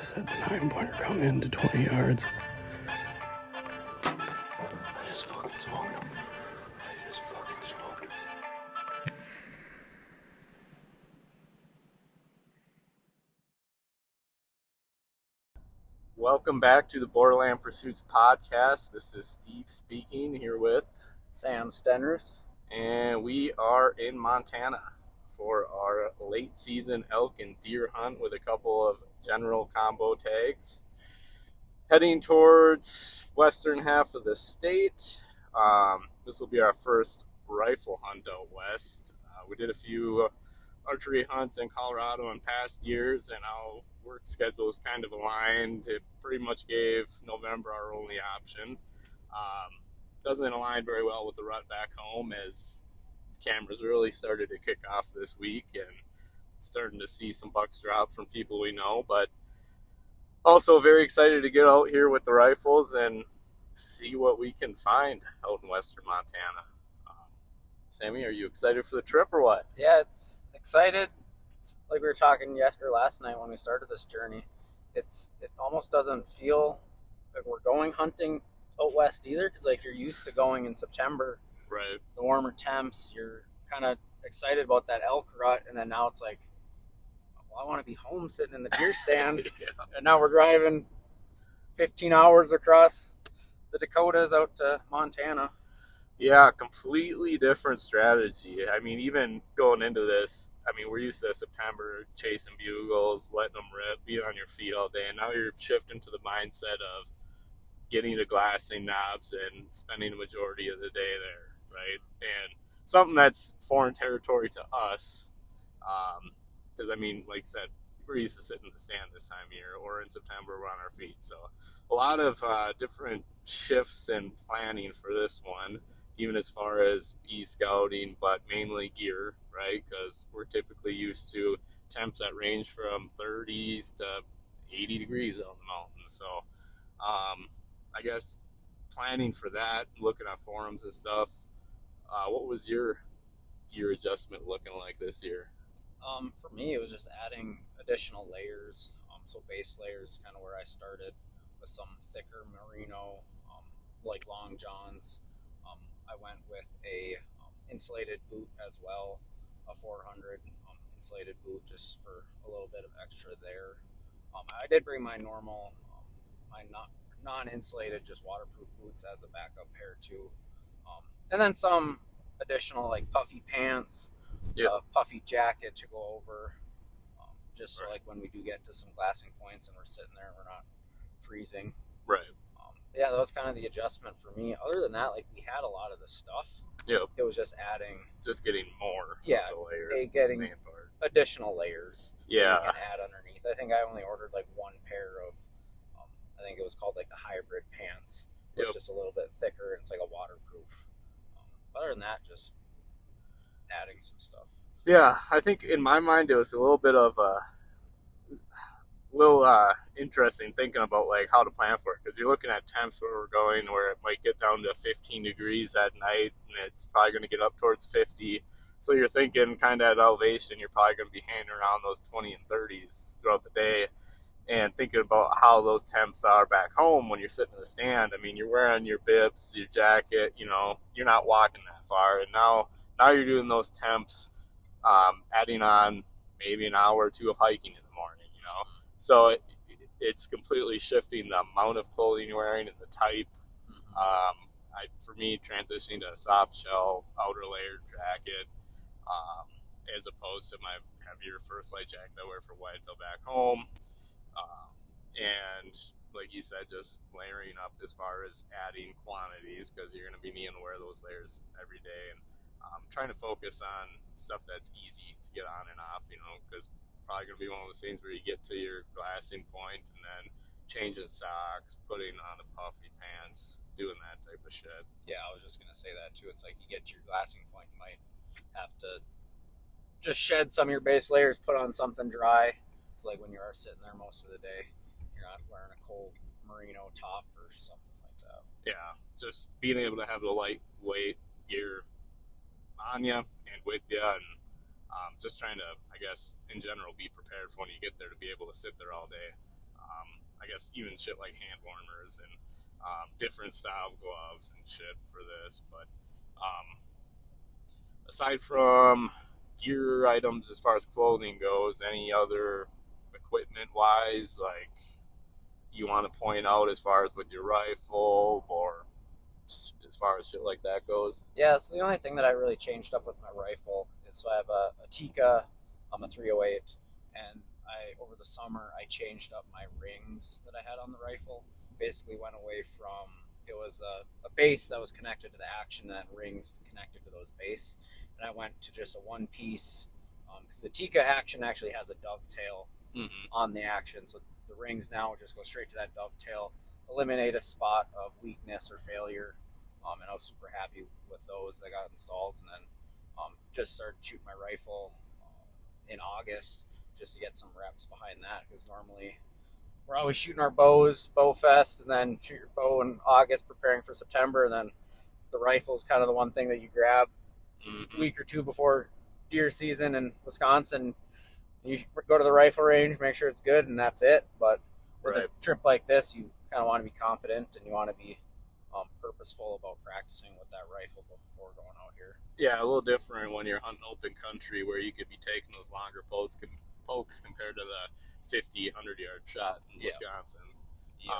Just had the 9-pointer come in to 20 yards. I just fucking smoked him. Welcome back to the Borderland Pursuits podcast. This is Steve speaking here with Sam Steners, and we are in Montana for our late season elk and deer hunt with a couple of general combo tags. Heading towards western half of the state. This will be our first rifle hunt out west. We did a few archery hunts in Colorado in past years, and our work schedules kind of aligned. It pretty much gave November our only option. Doesn't align very well with the rut back home, as cameras really started to kick off this week and starting to see some bucks drop from people we know, but also very excited to get out here with the rifles and see what we can find out in western Montana. Sammy, are you excited for the trip or what? Yeah, it's excited. It's like we were talking last night when we started this journey. It almost doesn't feel like we're going hunting out west either, because like you're used to going in September, Right. the warmer temps. You're kind of excited about that elk rut, and then now it's like, well, I want to be home sitting in the deer stand, Yeah. and now we're driving 15 hours across the Dakotas out to Montana. Yeah, completely different strategy. I mean, even going into this, I mean, we're used to September chasing bugles, letting them rip, being on your feet all day, and now you're shifting to the mindset of getting to glassing knobs and spending the majority of the day there, right? And something that's foreign territory to us, because I mean, like I said, we're used to sitting in the stand this time of year, or in September we're on our feet. So a lot of different shifts and planning for this one, even as far as e-scouting, but mainly gear, right? Because we're typically used to temps that range from 30s to 80 degrees out in the mountains. So I guess planning for that, looking at forums and stuff, what was your gear adjustment looking like this year? For me, it was just adding additional layers. So base layers is kind of where I started, with some thicker merino, like long johns. I went with a insulated boot as well, a 400 insulated boot, just for a little bit of extra there. I did bring my normal, my non-insulated, just waterproof boots as a backup pair too, and then some additional like puffy pants. Puffy jacket to go over, just so like when we do get to some glassing points and we're sitting there and we're not freezing. Right. Yeah, that was kind of the adjustment for me. Other than that, like we had a lot of the stuff. Yep. It was just adding. Just getting more. Yeah. Of the layers. Getting additional layers. Yeah. You can add underneath. I think I only ordered like one pair of. I think it was called like the hybrid pants, which is just a little bit thicker and it's like a waterproof. Other than that, just adding some stuff. Yeah, I think in my mind it was a little bit of a little interesting thinking about like how to plan for it, because you're looking at temps where we're going where it might get down to 15 degrees at night and it's probably going to get up towards 50. So you're thinking kind of at elevation, you're probably going to be hanging around those 20 and 30s throughout the day, and thinking about how those temps are back home when you're sitting in the stand. I mean, you're wearing your bibs, your jacket, you know, you're not walking that far, and now you're doing those temps, adding on maybe an hour or two of hiking in the morning, you know. So it's completely shifting the amount of clothing you're wearing and the type. For me, transitioning to a soft shell outer layered jacket, as opposed to my heavier first light jacket I wear for whitetail back home. And like you said, just layering up as far as adding quantities, because you're going to be needing to wear those layers every day. And trying to focus on stuff that's easy to get on and off, you know, because probably going to be one of those things where you get to your glassing point and then changing socks, putting on the puffy pants, doing that type of shit. Yeah, I was just going to say that too. It's like you get to your glassing point, you might have to just shed some of your base layers, put on something dry. So like when you are sitting there most of the day, you're not wearing a cold merino top or something like that. Yeah, just being able to have the lightweight gear on you and with you, and just trying to, I guess, in general, be prepared for when you get there to be able to sit there all day. I guess even shit like hand warmers and different style gloves and shit for this. But aside from gear items as far as clothing goes, any other equipment wise, like you want to point out as far as with your rifle or as far as shit like that goes? Yeah, so the only thing that I really changed up with my rifle is so I have a Tikka, a 308, and over the summer I changed up my rings that I had on the rifle. Basically went away from, it was a base that was connected to the action and rings connected to those base, and I went to just a one piece because the Tikka action actually has a dovetail on the action, so the rings now just go straight to that dovetail, eliminate a spot of weakness or failure. And I was super happy with those that got installed, and then just started shooting my rifle in August just to get some reps behind that, because normally we're always shooting our bows, bow fest, and then shoot your bow in August preparing for September, and then the rifle is kind of the one thing that you grab a week or two before deer season in Wisconsin. You go to the rifle range, make sure it's good, and that's it. But with a trip like this, you kind of want to be confident and you want to be purposeful about practicing with that rifle before going out here. Yeah, a little different when you're hunting open country where you could be taking those longer pokes compared to the 50, 100-yard shot in Wisconsin. Yeah.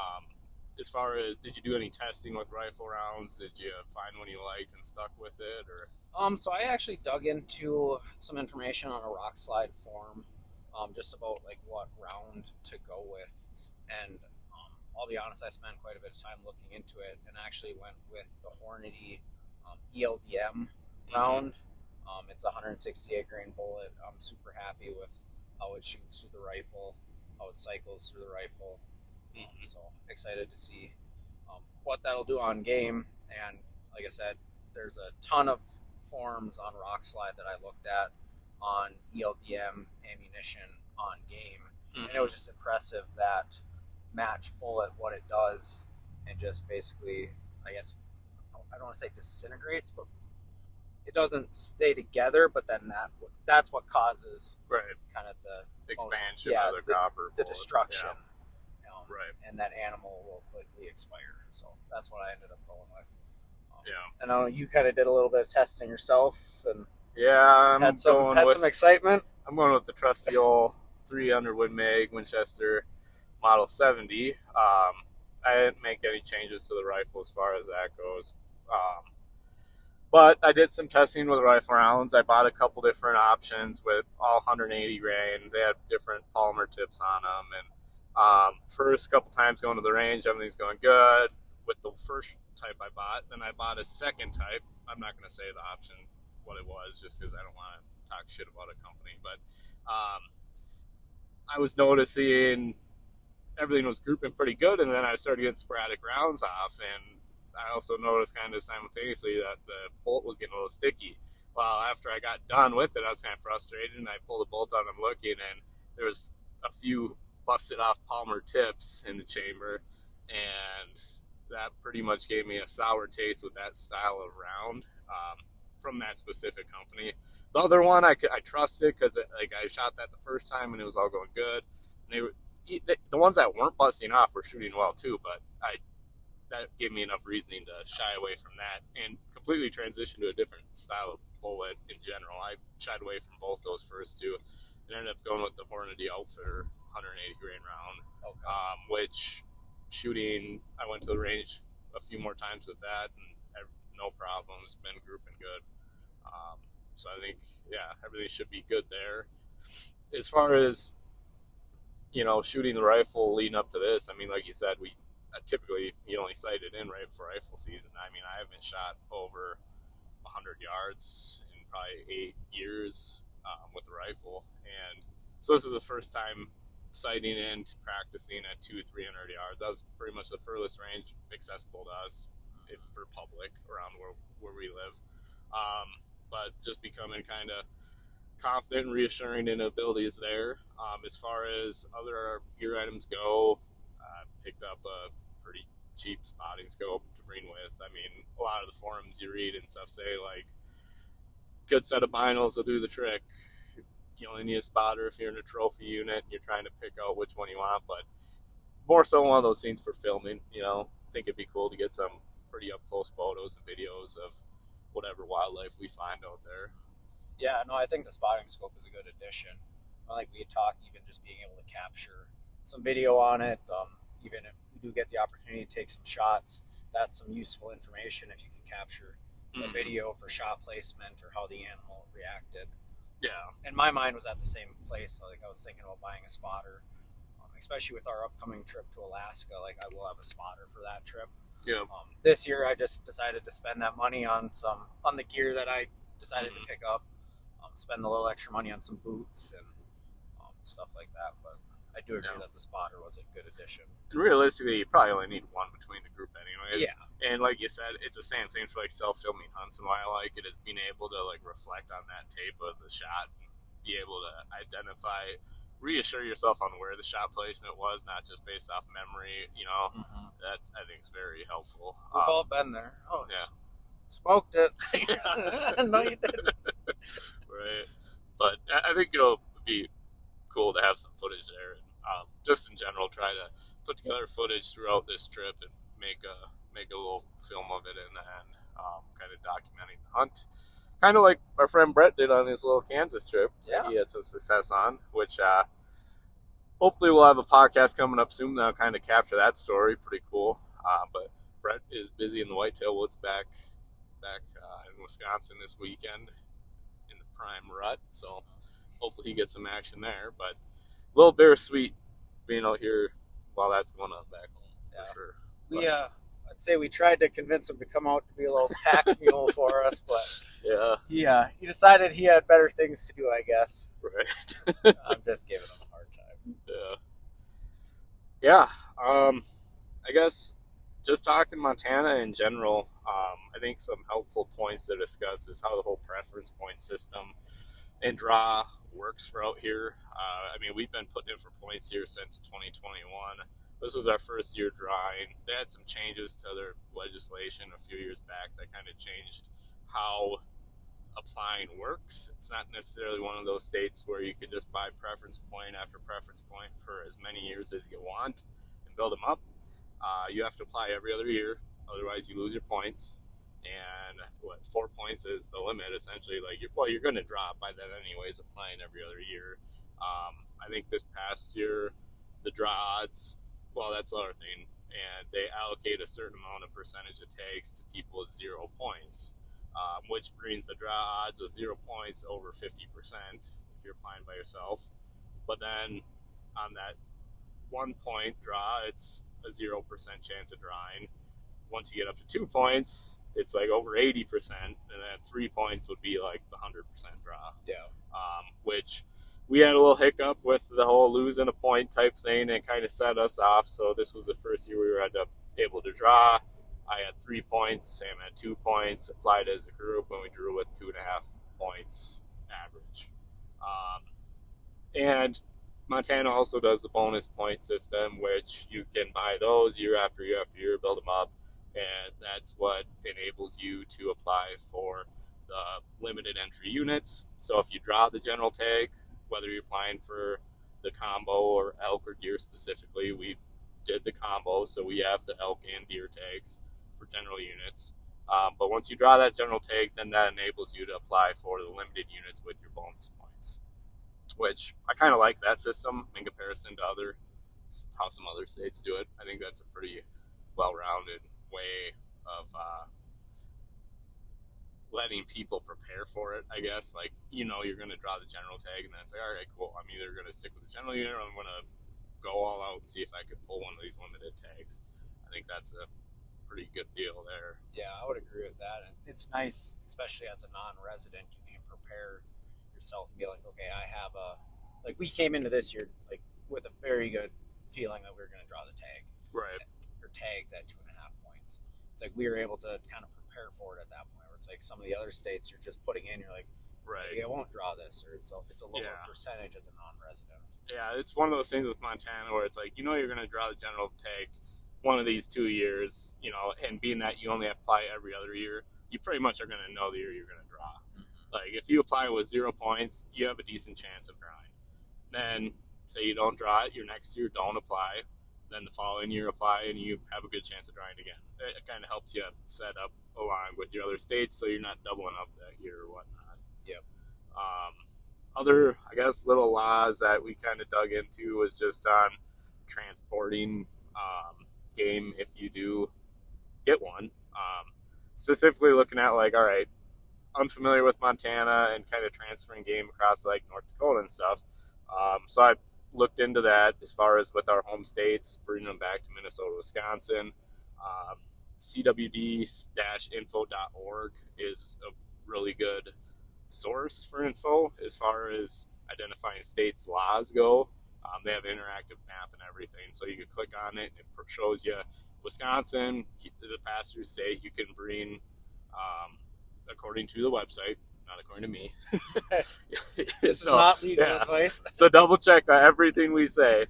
As far as, did you do any testing with rifle rounds? Did you find one you liked and stuck with it? Or so I actually dug into some information on a rock slide forum, just about like what round to go with, and I'll be honest, I spent quite a bit of time looking into it and actually went with the Hornady ELDM round. It's a 168 grain bullet. I'm super happy with how it shoots through the rifle, how it cycles through the rifle. So excited to see what that'll do on game. And like I said, there's a ton of forums on Rockslide that I looked at on ELDM ammunition on game, and it was just impressive that match bullet, what it does, and just basically, I guess, I don't want to say disintegrates, but it doesn't stay together, but then that's what causes kind of the expansion of the copper the destruction. Yeah. And that animal will quickly expire. So that's what I ended up going with. Yeah. I know you kind of did a little bit of testing yourself, and had some excitement. I'm going with the trusty old 300 Win Mag Winchester Model 70. I didn't make any changes to the rifle as far as that goes. But I did some testing with rifle rounds. I bought a couple different options with all 180 grain. They had different polymer tips on them. And first couple times going to the range, everything's going good with the first type I bought. Then I bought a second type. I'm not going to say the option what it was just because I don't want to talk shit about a company. But I was noticing everything was grouping pretty good, and then I started getting sporadic rounds off, and I also noticed kind of simultaneously that the bolt was getting a little sticky. Well, after I got done with it, I was kind of frustrated, and I pulled the bolt out and I'm looking, and there was a few busted off polymer tips in the chamber, and that pretty much gave me a sour taste with that style of round from that specific company. The other one I trusted because I shot that the first time and it was all going good. And the ones that weren't busting off were shooting well too, but that gave me enough reasoning to shy away from that and completely transition to a different style of bullet in general. I shied away from both those first two and ended up going with the Hornady Outfitter 180 grain round, which shooting, I went to the range a few more times with that and no problems, been grouping good. So I think, everything should be good there. As far as, shooting the rifle leading up to this, I mean, like you said, typically you only sight it in right for rifle season. I mean, I haven't shot over 100 yards in probably 8 years with the rifle, and so this is the first time sighting in, practicing at 200-300 yards. That was pretty much the furthest range accessible to us for public around where we live. But just becoming kind of confident and reassuring in abilities there. As far as other gear items go, I picked up a pretty cheap spotting scope to bring with. I mean, a lot of the forums you read and stuff say, like, good set of binos will do the trick. You only need a spotter if you're in a trophy unit and you're trying to pick out which one you want, but more so one of those scenes for filming. I think it'd be cool to get some pretty up close photos and videos of whatever wildlife we find out there. Yeah, no, I think the spotting scope is a good addition. Like we had talked, even just being able to capture some video on it, even if we do get the opportunity to take some shots, that's some useful information if you can capture a video for shot placement or how the animal reacted. Yeah. And my mind was at the same place. Like I was thinking about buying a spotter, especially with our upcoming trip to Alaska. Like I will have a spotter for that trip. Yeah. This year, I just decided to spend that money on the gear that I decided to pick up. Spend a little extra money on some boots and stuff like that. But I do agree that the spotter was a good addition. And realistically, you probably only need one between the group anyways. Yeah. And like you said, it's the same thing for like self-filming hunts, and why I like it is being able to like reflect on that tape of the shot and be able to identify, reassure yourself on where the shot placement was, not just based off memory. That's, I think, is very helpful. We've all been there. Oh, yeah. Smoked it. No, you didn't. Right. But I think it'll be cool to have some footage there, and just in general, try to put together footage throughout this trip and make a little film of it, and then kind of documenting the hunt, kind of like our friend Brett did on his little Kansas trip. Yeah. He had some success on, which hopefully we'll have a podcast coming up soon that'll kind of capture that story. Pretty cool. But Brett is busy in the Whitetail Woods back in Wisconsin this weekend in the prime rut, so hopefully he gets some action there. But a little bittersweet being out here while that's going on back home, for sure. I'd say we tried to convince him to come out to be a little pack mule for us, but he decided he had better things to do, I guess. Right. I'm just giving him a hard time. Yeah. I guess just talking Montana in general, I think some helpful points to discuss is how the whole preference point system and draw works for out here. We've been putting in for points here since 2021. This was our first year drawing. They had some changes to their legislation a few years back that kind of changed how applying works. It's not necessarily one of those states where you can just buy preference point after preference point for as many years as you want and build them up. You have to apply every other year, otherwise you lose your points. And 4 points is the limit, essentially. Like you're going to drop by then anyways, applying every other year. I think this past year, the draw odds, well, that's the other thing, and they allocate a certain amount of percentage it takes to people with 0 points, which brings the draw odds with 0 points over 50% if you're applying by yourself. But then on that 1 point draw, it's a 0% chance of drawing. Once you get up to 2 points, it's like over 80%, and then 3 points would be like the 100% draw. Yeah. Which we had a little hiccup with the whole losing a point type thing, and kind of set us off. So this was the first year we were able to draw. I had 3 points, Sam had 2 points, applied as a group, and we drew with 2.5 points average. And Montana also does the bonus point system, which you can buy those year after year after year, build them up, and that's what enables you to apply for the limited entry units. So if you draw the general tag, whether you're applying for the combo or elk or deer specifically, we did the combo, so we have the elk and deer tags for general units. But once you draw that general tag, then that enables you to apply for the limited units with your bonus points, which I kind of like that system in comparison to how some other states do it. I think that's a pretty well-rounded way of letting people prepare for it, I guess. Like, you're going to draw the general tag, and then it's like, all right, cool, I'm either going to stick with the general unit or I'm going to go all out and see if I can pull one of these limited tags. I think that's a pretty good deal there. Yeah, I would agree with that. And it's nice, especially as a non-resident, you can prepare yourself and be like, okay, we came into this year like with a very good feeling that we were going to draw the tag. Right. Or tags at 2.5 points. It's like we were able to kind of prepare for it at that point. Where it's like some of the other states you're just putting in, you're like, right, maybe I won't draw this, or it's a lower percentage as a non-resident. Yeah, it's one of those things with Montana where it's like, you're going to draw the general tag one of these 2 years, and being that you only apply every other year, you pretty much are going to know the year you're going to draw. Mm-hmm. Like, if you apply with 0 points, you have a decent chance of drawing. Then, say you don't draw it, your next year don't apply, then the following year apply, and you have a good chance of drawing again. It kind of helps you set up along with your other states, so you're not doubling up that year or whatnot. Yep. Other, I guess, little laws that we kind of dug into was just on transporting game if you do get one. Specifically looking at, like, all right, unfamiliar with Montana and kind of transferring game across like North Dakota and stuff. So I looked into that as far as with our home states, bringing them back to Minnesota, Wisconsin. CWD-info.org is a really good source for info as far as identifying states' laws go. They have an interactive map and everything, so you can click on it. It shows you Wisconsin is a pass-through state. You can bring, according to the website, not according to me. This is not legal advice. So double check everything we say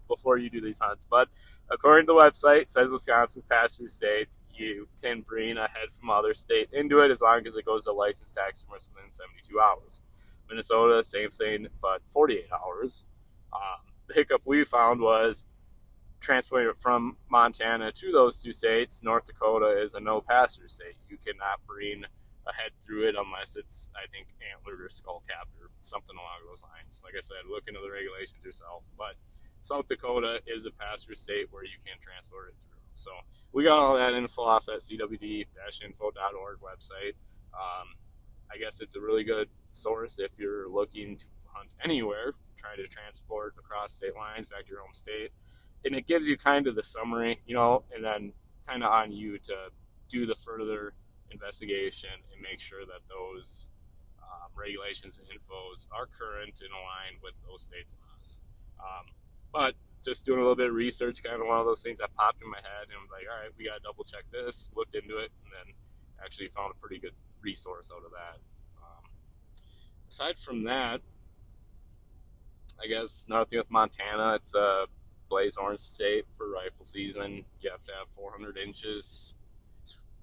before you do these hunts. But according to the website, it says Wisconsin's pass-through state. You can bring a head from other state into it as long as it goes to license taxidermist within 72 hours. Minnesota, same thing, but 48 hours. The hiccup we found was transporting it from Montana to those two states. North Dakota is a no pass-through state. You cannot bring a head through it unless it's, I think, antlered or skull capped or something along those lines. Like I said, look into the regulations yourself. But South Dakota is a pass-through state where you can transport it through. So we got all that info off that CWD-info.org website. I guess it's a really good source if you're looking to hunt anywhere, trying to transport across state lines back to your home state. And it gives you kind of the summary, and then kind of on you to do the further investigation and make sure that those regulations and infos are current and aligned with those states' laws. But just doing a little bit of research, kind of one of those things that popped in my head, and I'm like, all right, we got to double check this, looked into it, and then actually found a pretty good resource out of that. Aside from that, I guess another thing with Montana, it's a blaze orange state for rifle season. You have to have 400 inches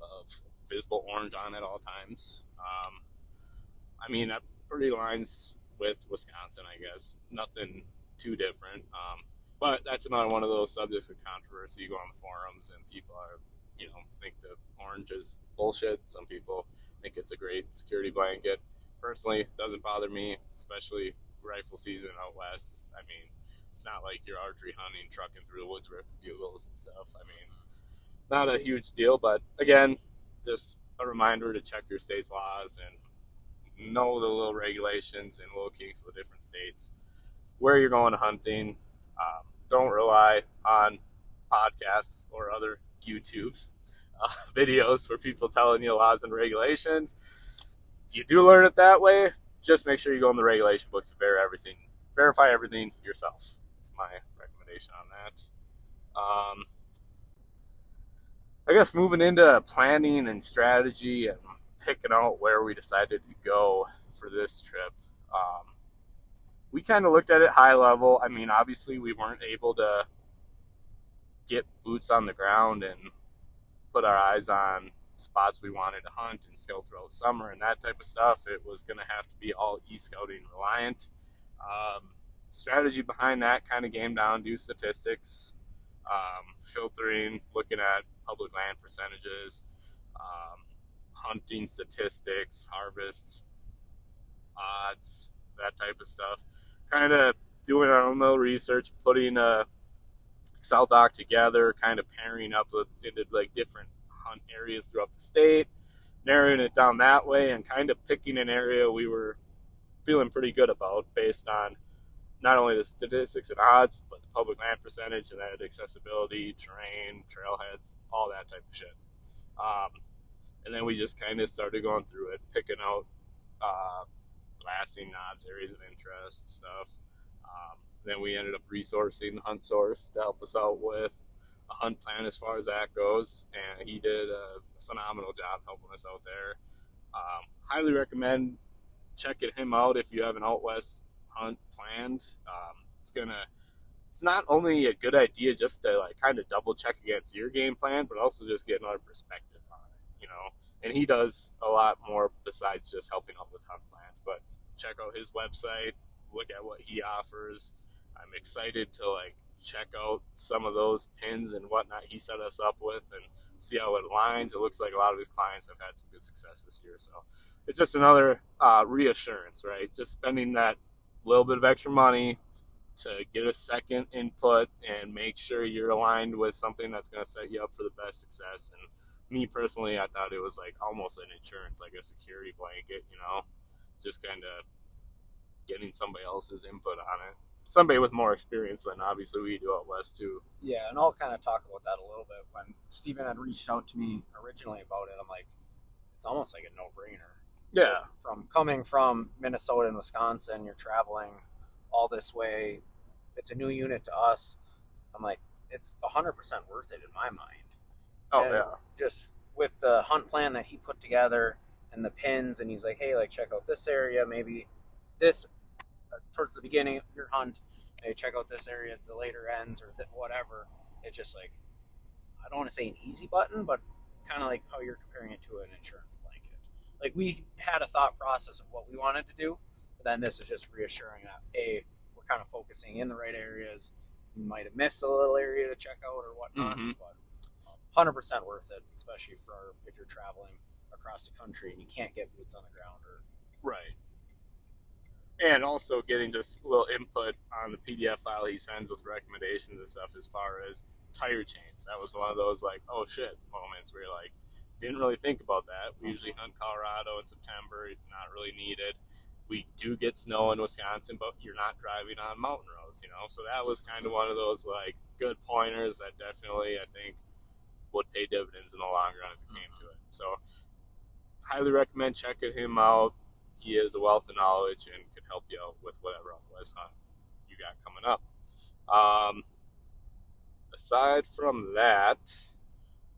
of visible orange on at all times. I mean, that pretty aligns with Wisconsin, I guess. Nothing too different. But that's another one of those subjects of controversy. You go on the forums and people are, think the orange is bullshit. Some people think it's a great security blanket. Personally, it doesn't bother me, especially rifle season out west. I mean, it's not like you're archery hunting, trucking through the woods with bugles and stuff. I mean, not a huge deal, but again, just a reminder to check your state's laws and know the little regulations and little kinks of the different states, where you're going hunting. Don't rely on podcasts or other YouTube's videos for people telling you laws and regulations. If you do learn it that way, just make sure you go in the regulation books and verify everything yourself. That's my recommendation on that. I guess moving into planning and strategy and picking out where we decided to go for this trip. We kind of looked at it high level. I mean, obviously we weren't able to get boots on the ground and put our eyes on spots we wanted to hunt and scout throughout summer and that type of stuff. It was going to have to be all e-scouting reliant. Strategy behind that kind of came down to statistics, filtering, looking at public land percentages, hunting statistics, harvests, odds, that type of stuff. Kind of doing our own little research, putting a Excel doc together, kind of pairing up into like different hunt areas throughout the state, narrowing it down that way, and kind of picking an area we were feeling pretty good about based on not only the statistics and odds, but the public land percentage and that accessibility, terrain, trailheads, all that type of shit. And then we just kind of started going through it, picking out glassing knobs, areas of interest, stuff. Then we ended up resourcing Hunt Source to help us out with a hunt plan as far as that goes, and he did a phenomenal job helping us out there. Highly recommend checking him out if you have an out west hunt planned. It's not only a good idea just to like kind of double check against your game plan, but also just get another perspective on it, and he does a lot more besides just helping out with hunt plans. But check out his website, look at what he offers. I'm excited to like check out some of those pins and whatnot he set us up with and see how it aligns. It looks like a lot of his clients have had some good success this year. So it's just another reassurance, right? Just spending that little bit of extra money to get a second input and make sure you're aligned with something that's going to set you up for the best success. And me personally, I thought it was like almost an insurance, like a security blanket, just kind of getting somebody else's input on it. Somebody with more experience than obviously we do out west too. Yeah, and I'll kind of talk about that a little bit. When Steven had reached out to me originally about it, I'm like, it's almost like a no-brainer. Yeah. From coming from Minnesota and Wisconsin, you're traveling all this way. It's a new unit to us. I'm like, it's 100% worth it in my mind. Oh, and yeah. Just with the hunt plan that he put together and the pins, and he's like, hey, like, check out this area, maybe this towards the beginning of your hunt, maybe check out this area at the later ends or whatever. It's just like, I don't want to say an easy button, but kind of like how you're comparing it to an insurance blanket. Like, we had a thought process of what we wanted to do, but then this is just reassuring that, A, we're kind of focusing in the right areas. You might have missed a little area to check out or whatnot, but 100% worth it, especially for if you're traveling across the country and you can't get boots on the ground. Right. And also getting just a little input on the PDF file he sends with recommendations and stuff as far as tire chains. That was one of those like, oh shit moments where you're like, didn't really think about that. We usually hunt Colorado in September, not really needed. We do get snow in Wisconsin, but you're not driving on mountain roads, So that was kind of one of those like good pointers that definitely I think would pay dividends in the long run if it came to it. So highly recommend checking him out. He is a wealth of knowledge and could help you out with whatever West hunt you got coming up. Aside from that,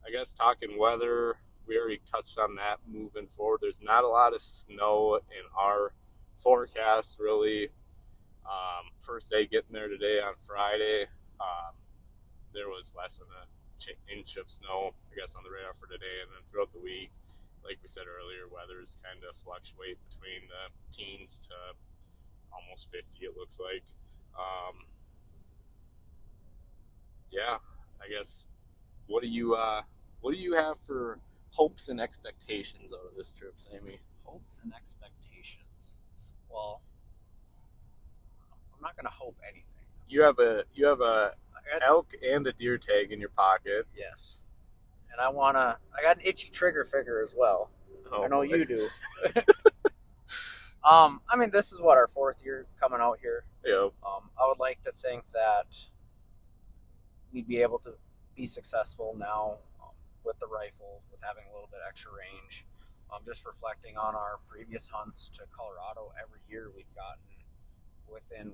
I guess talking weather, we already touched on that moving forward. There's not a lot of snow in our forecast, really. First day getting there today on Friday, there was less than an inch of snow, I guess, on the radar for today. And then throughout the week, like we said earlier, weather's kind of fluctuate between the teens to almost 50, it looks like. Yeah, I guess. What do you have for hopes and expectations out of this trip, Sammy? Hopes and expectations. Well, I'm not gonna hope anything. You have a elk and a deer tag in your pocket. Yes. And I got an itchy trigger figure as well. Oh, I know boy. you do. I mean, this is what, our 4th year coming out here. Yeah. I would like to think that we'd be able to be successful now with the rifle, with having a little bit extra range. Just reflecting on our previous hunts to Colorado, every year we've gotten within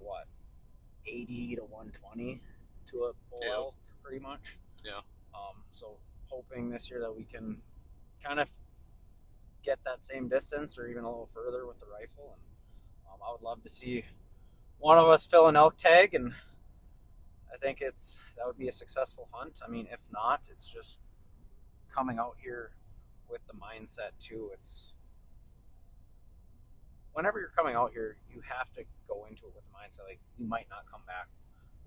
80 to 120 to a bull elk, pretty much. Yeah. So hoping this year that we can kind of get that same distance or even a little further with the rifle. And I would love to see one of us fill an elk tag, and I think that would be a successful hunt. I mean, if not, it's just coming out here with the mindset too. It's whenever you're coming out here, you have to go into it with the mindset like you might not come back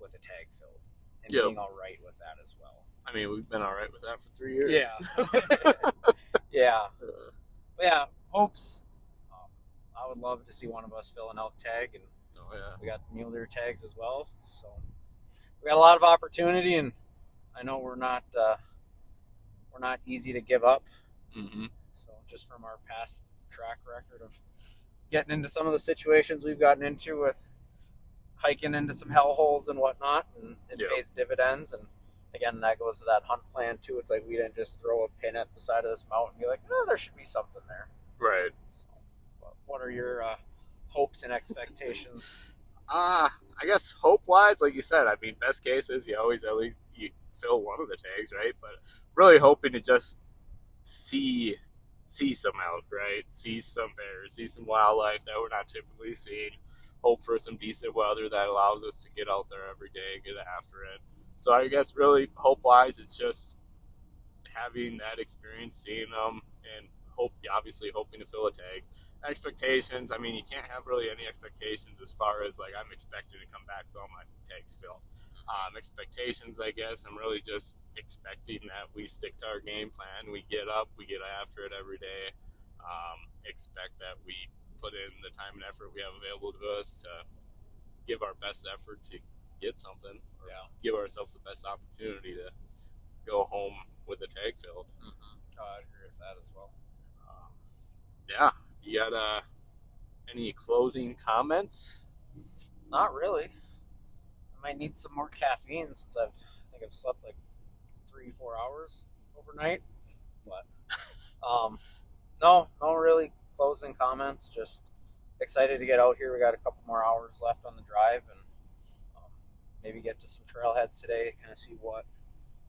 with a tag filled, and being all right with that as well. I mean, we've been all right with that for 3 years. Yeah. Yeah. But yeah, hopes. I would love to see one of us fill an elk tag, and we got the mule deer tags as well. So we got a lot of opportunity, and I know we're not easy to give up. Mm-hmm. So just from our past track record of getting into some of the situations we've gotten into with hiking into some hellholes and whatnot, and it pays dividends. And again, that goes to that hunt plan too. It's like we didn't just throw a pin at the side of this mountain and be like, oh, there should be something there. Right. So, what are your hopes and expectations? I guess hope-wise, like you said, I mean, best case is you always at least you fill one of the tags, right? But really hoping to just see some elk, right? See some bears, see some wildlife that we're not typically seeing. Hope for some decent weather that allows us to get out there every day, get after it. So I guess really hope-wise, it's just having that experience, seeing them, and obviously hoping to fill a tag. Expectations, I mean, you can't have really any expectations as far as like I'm expecting to come back with all my tags filled. expectations, I guess. I'm really just expecting that we stick to our game plan. We get up, we get after it every day. Expect that we put in the time and effort we have available to us to give our best effort to get something, or give ourselves the best opportunity to go home with a tag filled. I agree with that as well. Yeah, you got any closing comments? Not really. I might need some more caffeine since I think I've slept like 3-4 hours overnight. But no really closing comments. Just excited to get out here. We got a couple more hours left on the drive, and maybe get to some trailheads today. Kind of see what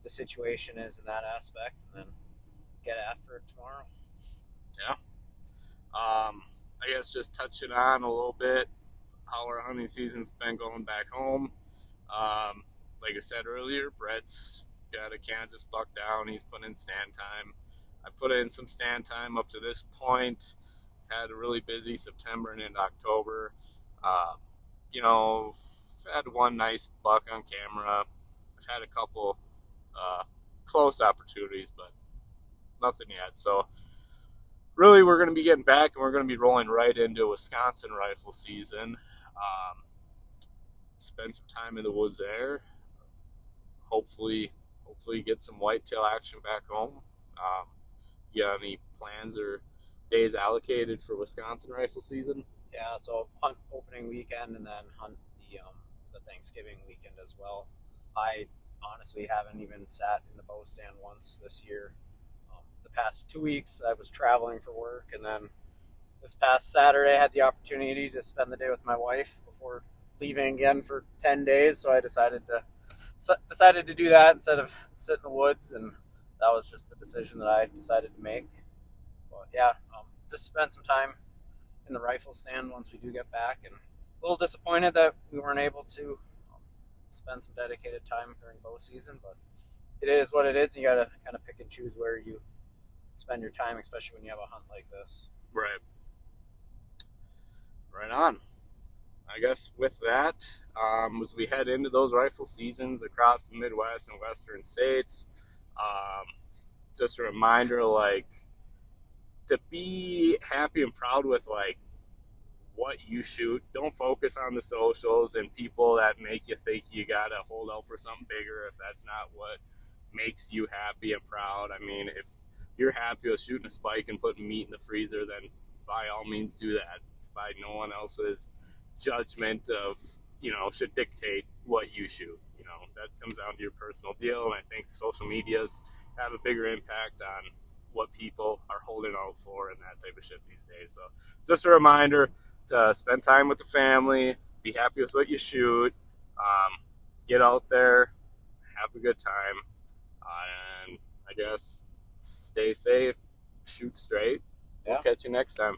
the situation is in that aspect, and then get after it tomorrow. Yeah. I guess just touching on a little bit how our hunting season's been going back home. Like I said earlier, Brett's got a Kansas buck down. He's put in stand time. I put in some stand time up to this point. Had a really busy September and into October. Had one nice buck on camera. I've had a couple close opportunities, but nothing yet. So really, we're going to be getting back, and we're going to be rolling right into Wisconsin rifle season. Spend some time in the woods there. Hopefully get some whitetail action back home. You got any plans or days allocated for Wisconsin rifle season? Yeah, so hunt opening weekend and then hunt the Thanksgiving weekend as well. I honestly haven't even sat in the bow stand once this year. The past 2 weeks I was traveling for work, and then this past Saturday I had the opportunity to spend the day with my wife before leaving again for 10 days, so I decided to do that instead of sit in the woods, and that was just the decision that I decided to make. But yeah, just spent some time in the rifle stand once we do get back, and a little disappointed that we weren't able to spend some dedicated time during bow season, but it is what it is. You gotta kind of pick and choose where you spend your time, especially when you have a hunt like this. Right on. I guess with that, as we head into those rifle seasons across the Midwest and Western states, just a reminder, to be happy and proud with what you shoot. Don't focus on the socials and people that make you think you gotta hold out for something bigger if that's not what makes you happy and proud. I mean, if you're happy with shooting a spike and putting meat in the freezer, then by all means do that. It's by no one else's judgment of, should dictate what you shoot. That comes down to your personal deal, and I think social medias have a bigger impact on what people are holding out for and that type of shit these days. So just a reminder to spend time with the family, be happy with what you shoot, get out there, have a good time, and I guess stay safe, shoot straight. We'll catch you next time.